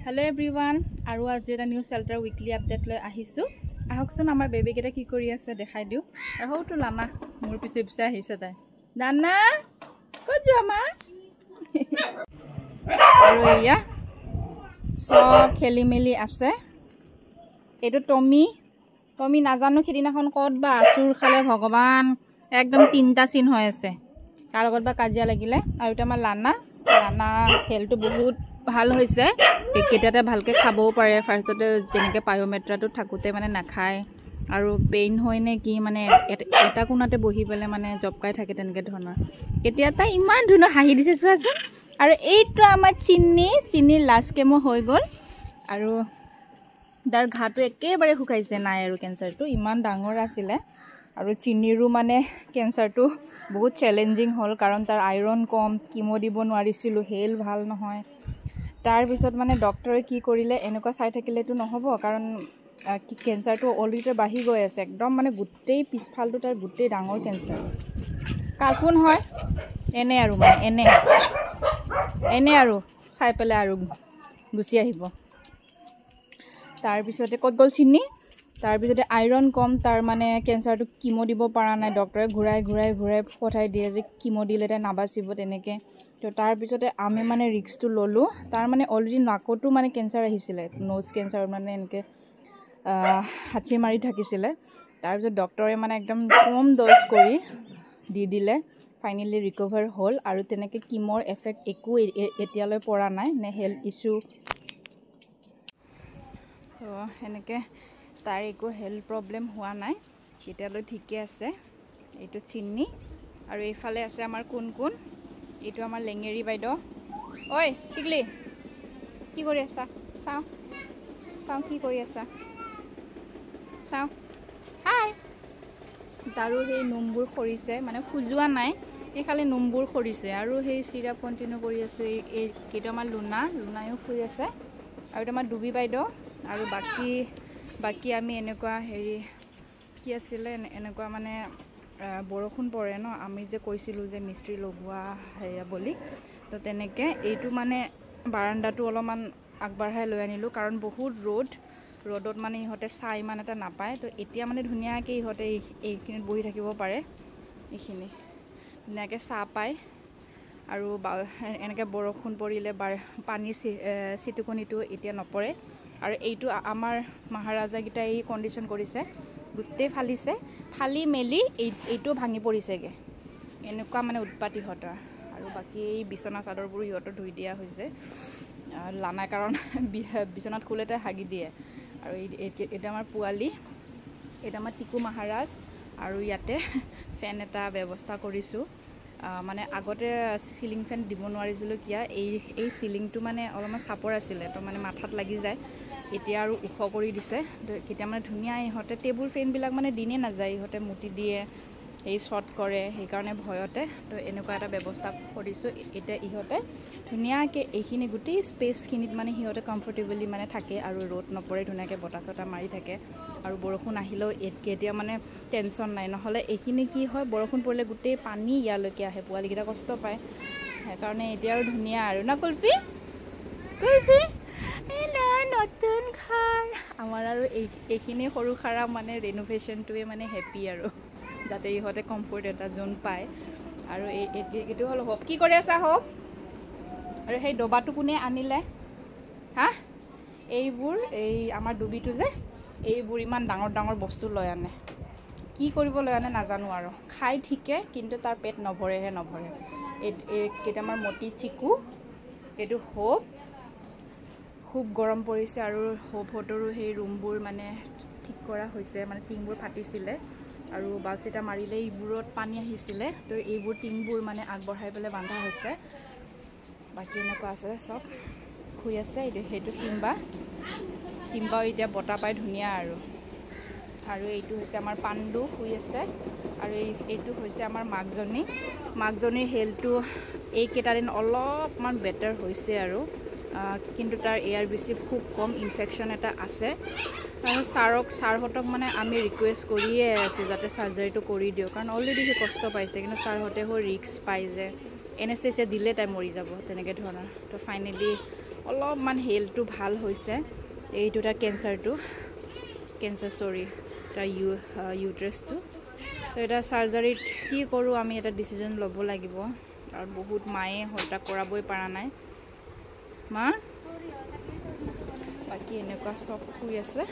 Hello everyone, আৰু আজি এটা নিউ চেল্টাৰ উইকলি আপডেট লৈ আহিছো। আহকচোন আমাৰ বেবি কেটা কি কৰি আছে দেখাই দিও। আৰু হৌটো লানা মোৰ পিছে পিছে আহিছে তাই। নানা ক'ত যোৱা মা? আৰু এয়া সব খেলি মেলি আছে। এটো টমি নাজানো খেদিনাখন ক'ত বা আসুৰ খালে ভগৱান একদম তিনটা সিন হৈ আছে। কাৰ লগত বা কাজিয়া লাগিলে। আৰু এটা আমাৰ লানা হেলটো বহুত ভাল হৈছে। কেতিয়াতে ভালকে খাবও পাৰে ফাৰ্ষ্টতে যেনেকে পায়োমেট্ৰাটো থাকুতে মানে নাখায় আৰু পেইন হয় নে কি মানে এটা কোণাতে বহি পেলে মানে জপকাই থাকে তেনেকে ধৰণৰ। কেতিয়া তাই ইমান ধুনীয়া হাঁহি দিছে চোৱাচোন। আৰু এইটো আমাৰ চিনি লাষ্ট কেমো হৈ গ'ল আৰু তাৰ ঘাটো একেবাৰে শুকাইছে নাই আৰু কেঞ্চাৰটো ইমান ডাঙৰ আছিলে। আৰু চিনিৰো মানে কেঞ্চাৰটো বহুত চ্যালেঞ্জিং হ'ল কাৰণ তাৰ আইৰন কম, কিমো দিব নোৱাৰিছিলো, হেল ভাল নহয়। তাৰ পিছত মানে ডক্টৰে কি কৰিলে এনেকুৱা চাই থাকিলেতো নহ'ব কাৰণ কেঞ্চাৰটো অলৰেডি বাঢ়ি গৈ আছে একদম মানে গোটেই পিছফালটো তাৰ গোটেই ডাঙৰ কেঞ্চাৰ। কাকোন হয় এনে আৰু মানে এনে আৰু চাই পেলাই আৰু গুচি আহিব। তাৰ পিছতে ক'ত গ'ল চিনি। তাৰ পিছতে আইৰন কম তাৰ মানে কেঞ্চাৰটো কিমো দিব পৰা নাই। ডক্টৰে ঘূৰাই পঠাই দিয়ে যে কিমো দিলে তাই নাবাচিব তেনেকে। তো তাৰ পিছতে আমি মানে ৰিস্কটো ল'লো। তাৰ মানে অলৰেডি নাকতো মানে কেঞ্চাৰ আহিছিলে, নোজ কেঞ্চাৰ মানে এনেকে হাঁচি মাৰি থাকিছিলে। তাৰপিছত ডক্টৰে মানে একদম কম ড'জ কৰি দি দিলে। ফাইনেলি ৰিকভাৰ হ'ল আৰু তেনেকে কিমোৰ এফেক্ট একো এতিয়ালৈ পৰা নাই নে হেল্থ ইছ্যু। তো এনেকে তাৰ একো হেল্থ প্ৰব্লেম হোৱা নাই এতিয়ালৈ ঠিকে আছে। এইটো চিনি আৰু এইফালে আছে আমাৰ কোন এইটো আমাৰ লেঙেৰি বাইদেউ। ঐ টিকলি কি কৰি আছা? চাওঁ কি কৰি আছা? চাওঁ হাই। তাৰো সেই নোমবোৰ সৰিছে মানে খুজোৱা নাই, সেই খালি নোমবোৰ সৰিছে আৰু সেই চিৰাপ কণ্টিনিউ কৰি আছো। এইটো আমাৰ লুনায়ো শুই আছে আৰু এটা আমাৰ ডুবি বাইদেউ আৰু বাকী আমি এনেকুৱা হেৰি কি আছিলে এনেকুৱা মানে বৰষুণ পৰে ন, আমি যে কৈছিলোঁ যে মিস্ত্ৰী লগোৱা হেৰিয়া বুলি। তো তেনেকে এইটো মানে বাৰাণ্ডাটো অলপমান আগবঢ়াই লৈ আনিলোঁ কাৰণ বহুত ৰ'দত মানে ইহঁতে চাহ ইমান এটা নাপায়। তো এতিয়া মানে ধুনীয়াকৈ ইহঁতে এইখিনিত বহি থাকিব পাৰে, এইখিনি ধুনীয়াকৈ চাহ পায় আৰু এনেকৈ বৰষুণ পৰিলে পানীৰ চিটুকনিটো এতিয়া নপৰে। আৰু এইটো আমাৰ মহাৰাজাকেইটাই এই কণ্ডিশ্যন কৰিছে, গোটেই ফালি মেলি এইটো ভাঙি পৰিছেগৈ। এনেকুৱা মানে উৎপাত ইহঁতৰ। আৰু বাকী এই বিচনা চাদৰবোৰ ইহঁতৰ ধুই দিয়া হৈছে লানাই কাৰণ বিচনাত শুলে হাগি দিয়ে। আৰু এইটো আমাৰ পোৱালি, এইটো আমাৰ টিকু মহাৰাজ। আৰু ইয়াতে ফেন এটা ব্যৱস্থা কৰিছোঁ। মানে আগতে চিলিং ফেন দিব নোৱাৰিছিলোঁ কিয় এই চিলিংটো মানে অলপমান চাপৰ আছিলে তো মানে মাথাত লাগি যায়। এতিয়া আৰু ওখ কৰি দিছে তো কেতিয়া মানে ধুনীয়া ইহঁতে টেবুল ফেনবিলাক মানে দিনে নাযায়, ইহঁতে মুতি দিয়ে, এই শ্বৰ্ট কৰে, সেইকাৰণে ভয়তে তো এনেকুৱা এটা ব্যৱস্থা কৰিছোঁ। এতিয়া ইহঁতে ধুনীয়াকৈ এইখিনি গোটেই স্পেচখিনিত মানে সিহঁতে কমফৰ্টেবলি মানে থাকে আৰু ৰ'দ নপৰে, ধুনীয়াকৈ বতাহ চতাহ মাৰি থাকে। আৰু বৰষুণ আহিলেও এতিয়া মানে টেনশ্যন নাই, নহ'লে এইখিনি কি হয় বৰষুণ পৰিলে গোটেই পানী ইয়ালৈকে আহে, পোৱালিকেইটা কষ্ট পায়। সেইকাৰণে এতিয়া আৰু ধুনীয়া আৰু না কুলফি নতুন ঘৰ আমাৰ। আৰু এইখিনি সৰু সাৰা মানে ৰেনোভেশ্যনটোৱে মানে হেপী আৰু যাতে ইহঁতে কমফৰ্ট এটা জোন পায়। আৰু এইটো হ'ল হোপ। কি কৰি আছা হোপ? আৰু সেই ডবাটো কোনে আনিলে হা? এইবোৰ এই আমাৰ ডুবিটো যে এইবোৰ ইমান ডাঙৰ বস্তু লৈ আনে, কি কৰিব লৈ আনে নাজানো আৰু। খাই ঠিকে কিন্তু তাৰ পেট নভৰে। কেইটামান মতি চিকু, এইটো হোপ। খুব গৰম পৰিছে আৰু হোপহঁতৰো সেই ৰুমবোৰ মানে ঠিক কৰা হৈছে, মানে টিংবোৰ ফাটিছিলে আৰু বাছ এটা মাৰিলে এইবোৰত পানী আহিছিলে তো এইবোৰ টিংবোৰ মানে আগবঢ়াই পেলাই বান্ধা হৈছে। বাকী এনেকুৱা আছে চব শুই আছে। সেইটো চিম্বাও এতিয়া বতাহ পাই ধুনীয়া আৰু এইটো হৈছে আমাৰ পাণ্ডু শুই আছে। আৰু এইটো হৈছে আমাৰ মাকজনীৰ হেল্থটো এইকেইটা দিন অলপমান বেটাৰ হৈছে আৰু কিন্তু তাৰ ARBC খুব কম, ইনফেকশ্যন এটা আছে। আৰু ছাৰহঁতক মানে আমি ৰিকুৱেষ্ট কৰিয়ে আছোঁ যাতে চাৰ্জাৰীটো কৰি দিয়ক কাৰণ অলৰেডি সি কষ্ট পাইছে, কিন্তু ছাৰহঁতে ৰিস্ক পায় যে এনেষ্টেচিয়া দিলে তাই মৰি যাব তেনেকৈ ধৰণৰ তো ফাইনেলি অলপমান হেল্থটো ভাল হৈছে এইটো তাৰ কেঞ্চাৰ তাৰ ইউট্ৰাছটো তো এটা চাৰ্জাৰীত কি কৰোঁ আমি এটা ডিচিজন ল'ব লাগিব আৰু বহুত মায়ে হল্টা কৰাবই পৰা নাই মা বাকী এনেকুৱা চব শুই আছে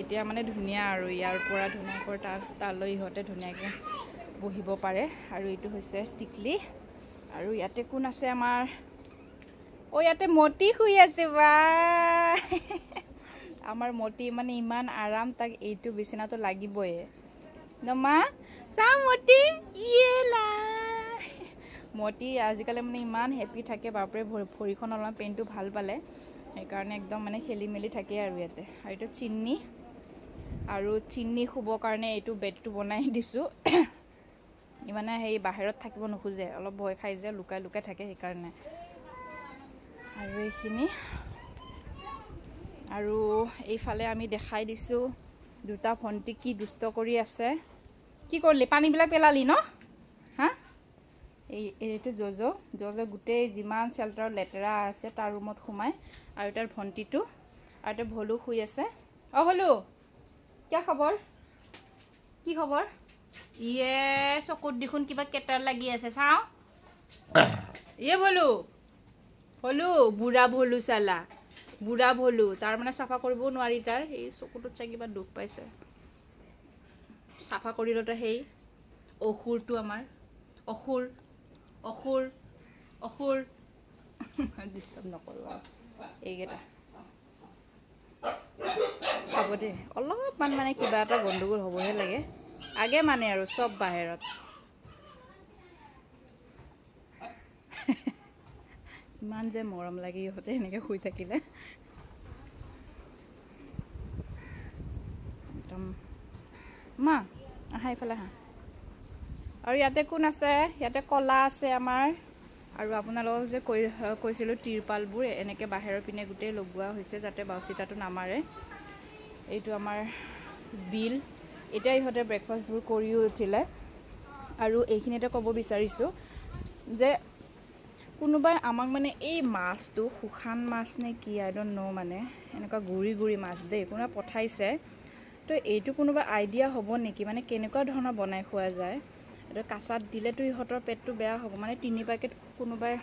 এতিয়া মানে ধুনীয়া আৰু ইয়াৰ পৰা ধুনীয়াকৈ তালৈ ইহঁতে ধুনীয়াকৈ বহিব পাৰে আৰু এইটো হৈছে টিকলি আৰু ইয়াতে কোন আছে আমাৰ ইয়াতে মতি শুই আছে বা আমাৰ মতি মানে ইমান আৰাম তাক এইটো বিছনাটো লাগিবই ন মা চা মতি মতি আজিকালি মানে ইমান হেপী থাকে বাপৰে ভৰিখন অলপমান পেইনটো ভাল পালে সেইকাৰণে একদম মানে খেলি মেলি থাকে আৰু ইয়াতে আৰু এইটো চিন্নি শুবৰ কাৰণে এইটো বেডটো বনাই দিছোঁ ইমানে সেই বাহিৰত থাকিব নোখোজে অলপ ভয় খাই যে লুকাই থাকে সেইকাৰণে আৰু এইখিনি আৰু এইফালে আমি দেখাই দিছোঁ দুটা ভণ্টি কি দুষ্ট কৰি আছে কি কৰিলি পানীবিলাক পেলালি ন হা এইটো জজ গোটেই যিমান চেল্টাৰত লেতেৰা আছে তাৰ ৰুমত সোমাই আৰু তাৰ ভণ্টিটো আৰু এটা ভলু শুই আছে ভলু কি খবৰ চকুত দেখোন কিবা কেটাৰ লাগি আছে চাওঁ ভলু বুঢ়া ভলু চালা বুঢ়া ভলু তাৰ মানে চাফা কৰিবও নোৱাৰি তাৰ সেই চকুটোত চাই কিবা দুখ পাইছে চাফা কৰি লওঁতে সেই অসুৰটো আমাৰ অসুৰ ডিষ্টাৰ্ব নকৰোঁ আৰু এইকেইটা চাব দেই অলপমান মানে কিবা এটা গণ্ডগোল হ'বহে লাগে আগে মানে আৰু চব বাহিৰত ইমান যে মৰম লাগে ইহঁতে এনেকৈ শুই থাকিলে একদম মা আহা এইফালে আহা আৰু ইয়াতে কোন আছে ইয়াতে কলা আছে আমাৰ আৰু আপোনালোকক যে কৈছিলোঁ তিৰপালবোৰ এনেকৈ বাহিৰৰ পিনে গোটেই লগোৱা হৈছে যাতে বাউচিটাটো নামাৰে এইটো আমাৰ বিল এতিয়া ইহঁতে ব্ৰেকফাষ্টবোৰ কৰিও উঠিলে আৰু এইখিনিতে ক'ব বিচাৰিছোঁ যে কোনোবাই আমাক মানে এই মাছটো শুকান মাছ নে কি আই ডণ্ট ন' মানে এনেকুৱা গুৰি মাছ দেই কোনোবাই পঠাইছে তো এইটো কোনোবা আইডিয়া হ'ব নেকি মানে কেনেকুৱা ধৰণৰ বনাই খোৱা যায় এইটো কাঁচাত দিলেতো ইহঁতৰ পেটটো বেয়া হ'ব মানে 3 পেকেট কোনোবাই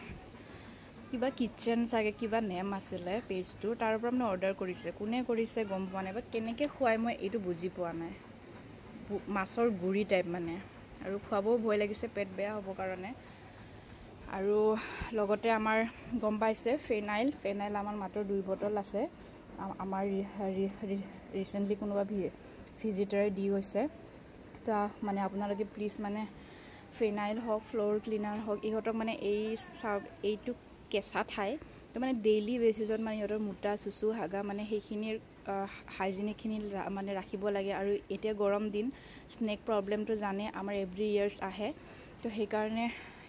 কিবা কিটচেন চাগে কিবা নেম আছিলে পেজটো তাৰ পৰা মানে অৰ্ডাৰ কৰিছে কোনে কৰিছে গম পোৱা নাই বাট কেনেকৈ খুৱাই মই এইটো বুজি পোৱা নাই মাছৰ গুৰি টাইপ মানে আৰু খুৱাবও ভয় লাগিছে পেট বেয়া হ'ব কাৰণে আৰু লগতে আমাৰ গম পাইছে ফেনাইল আমাৰ মাত্ৰ 2 বটল আছে আমাৰ ৰিচেণ্টলি কোনোবা ভিজিটাৰে দি গৈছে তা মানে আপোনালোকে প্লিজ মানে ফেনাইল হওক ফ্ল'ৰ ক্লিনাৰ হওক ইহঁতক মানে এইটো কেঁচা ঠাই তো মানে ডেইলি বেচিছত মানে ইহঁতৰ মোটা চুচু হাগা মানে সেইখিনিৰ হাইজিনিকখিনি মানে ৰাখিব লাগে আৰু এতিয়া গৰম দিন স্নেক প্ৰব্লেমটো জানে আমাৰ এভৰি ইয়াৰ্ছ আহে তো সেইকাৰণে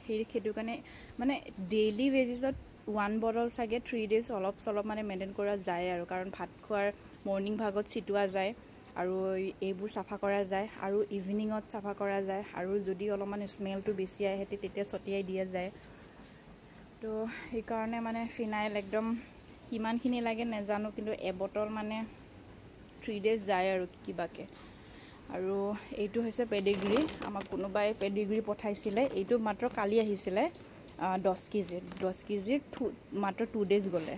সেইটো কাৰণে মানে ডেইলি বেচিছত 1 বটল চাগে 3 ডেজ অলপ চলপ মানে মেইনটেইন কৰা যায় আৰু কাৰণ ভাত খোৱাৰ মৰ্ণিং ভাগত ছিটোৱা যায় আৰু এইবোৰ চাফা কৰা যায় আৰু ইভিনিঙত চাফা কৰা যায় আৰু যদি অলপমান স্মেলটো বেছি আহে তেতিয়া ছটিয়াই দিয়া যায় তো সেইকাৰণে মানে ফিনাইল একদম কিমানখিনি লাগে নাজানো কিন্তু এবটল মানে 3 ডেজ যায় আৰু কিবাকে আৰু এইটো হৈছে পেডিগ্ৰী আমাক কোনোবাই পেডিগ্ৰী পঠাইছিলে এইটো মাত্ৰ কালি আহিছিলে 10 কেজিৰ মাত্ৰ 2 ডেজ গ'লে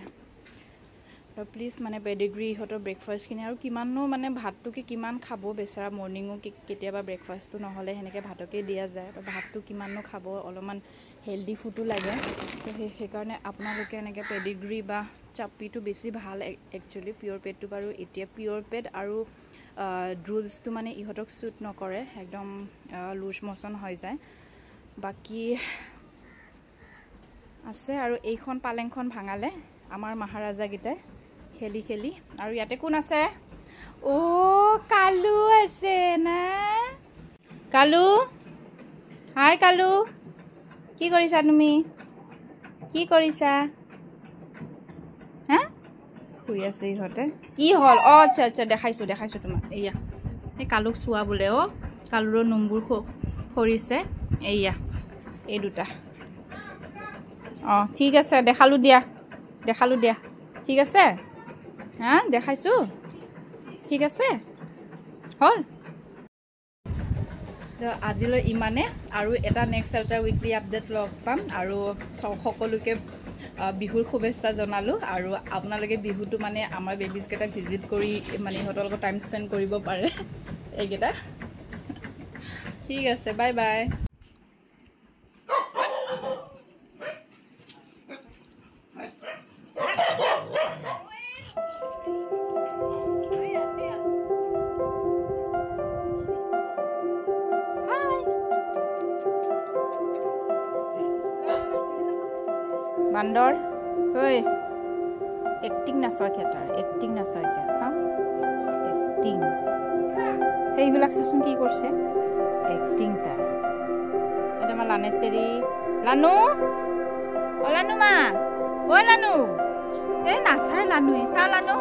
তো প্লিজ মানে পেডিগ্ৰী ইহঁতৰ ব্ৰেকফাষ্টখিনি আৰু কিমানো মানে ভাতটোকে কিমান খাব বেচাৰা মৰ্ণিঙো কেতিয়াবা ব্ৰেকফাষ্টটো নহ'লে সেনেকৈ ভাতকে দিয়া যায় তো ভাতটো কিমানো খাব অলপমান হেল্ডি ফুডো লাগে তো সেইকাৰণে আপোনালোকে এনেকৈ পেডিগ্ৰী বা চাপ্পিটো বেছি ভাল একচুৱেলি পিয়ৰ পেডটো বাৰু এতিয়া পিয়ৰ পেড আৰু ড্ৰুলছটো মানে ইহঁতক শ্বুট নকৰে একদম লুজ মচন হৈ যায় বাকী আছে আৰু এইখন পালেংখন ভাঙালে আমাৰ মহাৰাজাকেইটাই খেলি আৰু ইয়াতে কোন আছে কালু আছে না কালু হাই কালু কি কৰিছা তুমি কি কৰিছা হা শুই আছে ইহঁতে কি হ'ল আচ্ছা দেখাইছোঁ তোমাক এয়া এই কালুক চোৱা বোলে কালুৰৰ নোমবোৰ সৰিছে এয়া এই দুটা অঁ ঠিক আছে দেখালোঁ দিয়া ঠিক আছে হা দেখাইছোঁ ঠিক আছে হ'ল আজিলৈ ইমানে আৰু এটা নেক্সট এটা উইকলি আপডেট লগ পাম আৰু সকলোকে বিহুৰ শুভেচ্ছা জনালোঁ আৰু আপোনালোকে বিহুটো মানে আমাৰ বেবিজকেইটা ভিজিট কৰি মানে ইহঁতৰ লগত টাইম স্পেণ্ড কৰিব পাৰে এইকেইটা ঠিক আছে বাই বাই বান্দৰ ঐ এক্টিং নাচয় তাৰ এক্টিং নাচয় কিয় চাওঁ এক্টিং সেইবিলাক চাচোন কি কৰিছে এক্টিং তাৰ এটা আমাৰ লানেচেৰি লানু অ লানু মা ঐ লানু এই নাচাই লানুৱে চা লানু